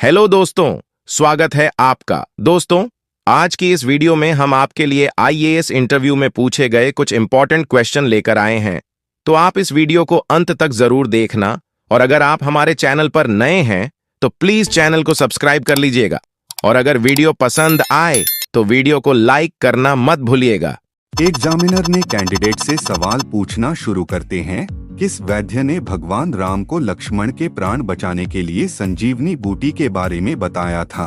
Hello दोस्तों, स्वागत है आपका। दोस्तों, आज की इस वीडियो में हम आपके लिए आईएएस इंटरव्यू में पूछे गए कुछ इंपॉर्टेंट क्वेश्चन लेकर आए हैं। तो आप इस वीडियो को अंत तक जरूर देखना, और अगर आप हमारे चैनल पर नए हैं तो प्लीज चैनल को सब्सक्राइब कर लीजिएगा, और अगर वीडियो पसंद आए तो वीडियो को लाइक करना मत भूलिएगा। एग्जामिनर ने कैंडिडेट से सवाल पूछना शुरू करते हैं। किस वैद्य ने भगवान राम को लक्ष्मण के प्राण बचाने के लिए संजीवनी बूटी के बारे में बताया था?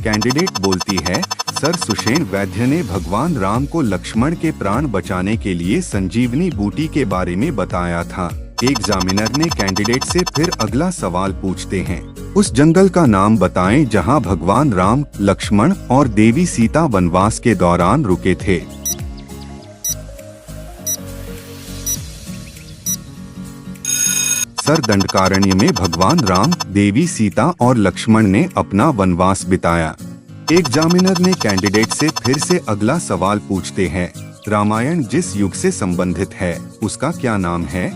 कैंडिडेट बोलती है, सर सुषेण वैद्य ने भगवान राम को लक्ष्मण के प्राण बचाने के लिए संजीवनी बूटी के बारे में बताया था। एग्जामिनर ने कैंडिडेट से फिर अगला सवाल पूछते हैं, उस जंगल का नाम बताएं जहां भगवान राम, लक्ष्मण और देवी सीता वनवास के दौरान रुके थे। सर दंडकारण्य में भगवान राम, देवी सीता और लक्ष्मण ने अपना वनवास बिताया। एग्जामिनर ने कैंडिडेट से फिर से अगला सवाल पूछते हैं, रामायण जिस युग से संबंधित है उसका क्या नाम है?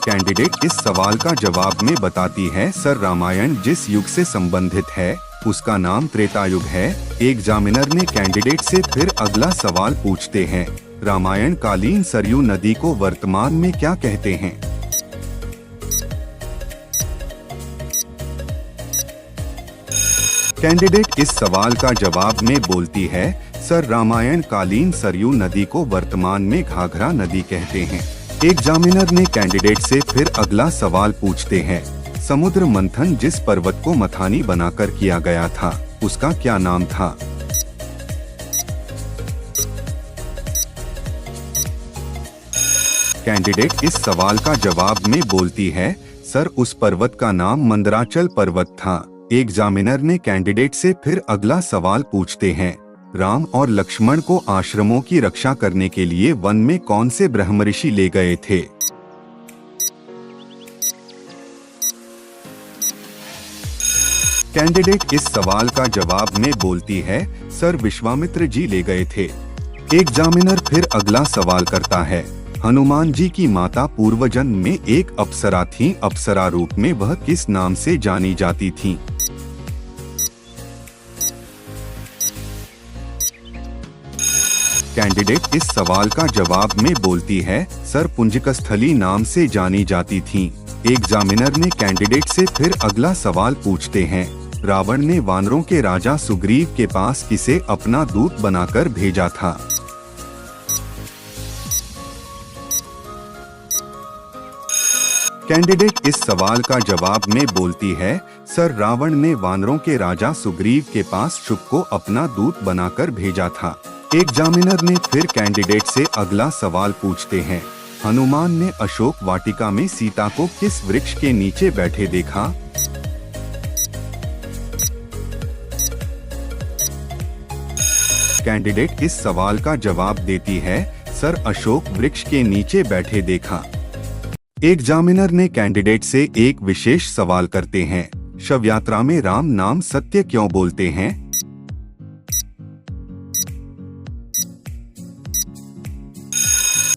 कैंडिडेट इस सवाल का जवाब में बताती है, सर रामायण जिस युग से संबंधित है उसका नाम त्रेता युग है। एग्जामिनर ने कैंडिडेट से फिर अगला सवाल पूछते हैं, रामायण कालीन सरयू नदी को वर्तमान में क्या कहते हैं? कैंडिडेट इस सवाल का जवाब में बोलती है, सर रामायण कालीन सरयू नदी को वर्तमान में घाघरा नदी कहते हैं। एग्जामिनर ने कैंडिडेट से फिर अगला सवाल पूछते हैं, समुद्र मंथन जिस पर्वत को मथानी बनाकर किया गया था उसका क्या नाम था? कैंडिडेट इस सवाल का जवाब में बोलती है, सर उस पर्वत का नाम मंदराचल पर्वत था। एग्जामिनर ने कैंडिडेट से फिर अगला सवाल पूछते हैं, राम और लक्ष्मण को आश्रमों की रक्षा करने के लिए वन में कौन से ब्रह्मऋषि ले गए थे? कैंडिडेट इस सवाल का जवाब में बोलती है, सर विश्वामित्र जी ले गए थे। एग्जामिनर फिर अगला सवाल करता है, हनुमान जी की माता पूर्वजन्म में एक अप्सरा थी, अप्सरा रूप में वह किस नाम से जानी जाती थी? कैंडिडेट इस सवाल का जवाब में बोलती है, सर पुंजकस्थली नाम से जानी जाती थी। एग्जामिनर ने कैंडिडेट से फिर अगला सवाल पूछते हैं, रावण ने वानरों के राजा सुग्रीव के पास किसे अपना दूत बनाकर भेजा था? कैंडिडेट इस सवाल का जवाब में बोलती है, सर रावण ने वानरों के राजा सुग्रीव के पास शुक को अपना दूत बनाकर भेजा था। एग्जामिनर ने फिर कैंडिडेट से अगला सवाल पूछते हैं, हनुमान ने अशोक वाटिका में सीता को किस वृक्ष के नीचे बैठे देखा? कैंडिडेट इस सवाल का जवाब देती है, सर अशोक वृक्ष के नीचे बैठे देखा। एग्जामिनर ने कैंडिडेट से एक विशेष सवाल करते हैं, शव यात्रा में राम नाम सत्य क्यों बोलते हैं?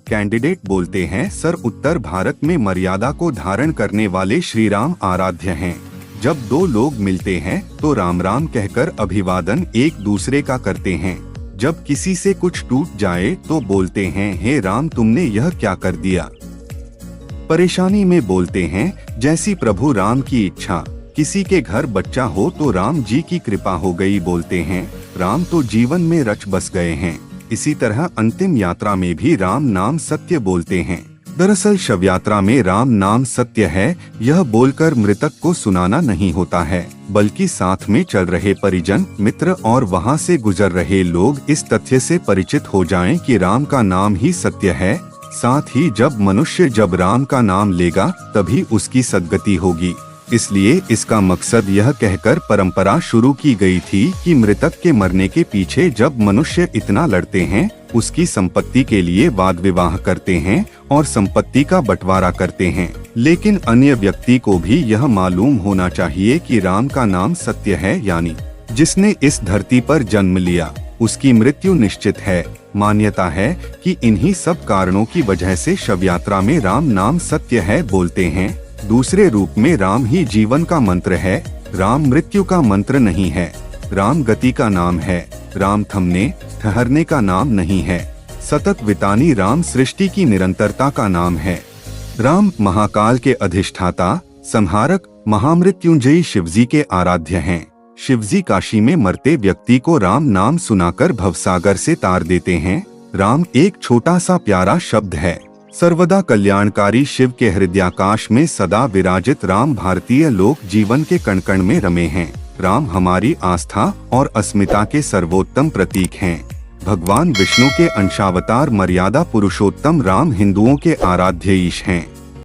कैंडिडेट बोलते हैं, सर उत्तर भारत में मर्यादा को धारण करने वाले श्री राम आराध्य हैं। जब दो लोग मिलते हैं तो राम राम कहकर अभिवादन एक दूसरे का करते हैं। जब किसी से कुछ टूट जाए तो बोलते हैं, हे राम तुमने यह क्या कर दिया? परेशानी में बोलते हैं, जैसी प्रभु राम की इच्छा। किसी के घर बच्चा हो तो राम जी की कृपा हो गई बोलते हैं, राम तो जीवन में रच बस गए हैं। इसी तरह अंतिम यात्रा में भी राम नाम सत्य बोलते हैं। दरअसल शव यात्रा में राम नाम सत्य है, यह बोलकर मृतक को सुनाना नहीं होता है, बल्कि साथ में चल रहे परिजन, मित्र और वहां से गुजर रहे लोग इस तथ्य से परिचित हो जाएं कि राम का नाम ही सत्य है। साथ ही जब मनुष्य जब राम का नाम लेगा तभी उसकी सद्गति होगी। इसलिए इसका मकसद यह कहकर परंपरा शुरू की गई थी कि मृतक के मरने के पीछे जब मनुष्य इतना लड़ते हैं, उसकी संपत्ति के लिए वाद विवाह करते हैं और संपत्ति का बंटवारा करते हैं। लेकिन अन्य व्यक्ति को भी यह मालूम होना चाहिए कि राम का नाम सत्य है, यानी जिसने इस धरती पर जन्म लिया उसकी मृत्यु निश्चित है। मान्यता है कि इन्हीं सब कारणों की वजह से शव यात्रा में राम नाम सत्य है बोलते हैं। दूसरे रूप में राम ही जीवन का मंत्र है, राम मृत्यु का मंत्र नहीं है। राम गति का नाम है, राम थमने ठहरने का नाम नहीं है। सतत वितानी राम सृष्टि की निरंतरता का नाम है। राम महाकाल के अधिष्ठाता, संहारक, महामृत्युंजयी शिवजी के आराध्य हैं। शिवजी काशी में मरते व्यक्ति को राम नाम सुनाकर भवसागर से तार देते हैं। राम एक छोटा सा प्यारा शब्द है। सर्वदा कल्याणकारी शिव के हृदयाकाश में सदा विराजित राम भारतीय लोक जीवन के कण कण में रमे हैं। राम हमारी आस्था और अस्मिता के सर्वोत्तम प्रतीक हैं। भगवान विष्णु के अंशावतार मर्यादा पुरुषोत्तम राम हिंदुओं के आराध्य ईश हैं।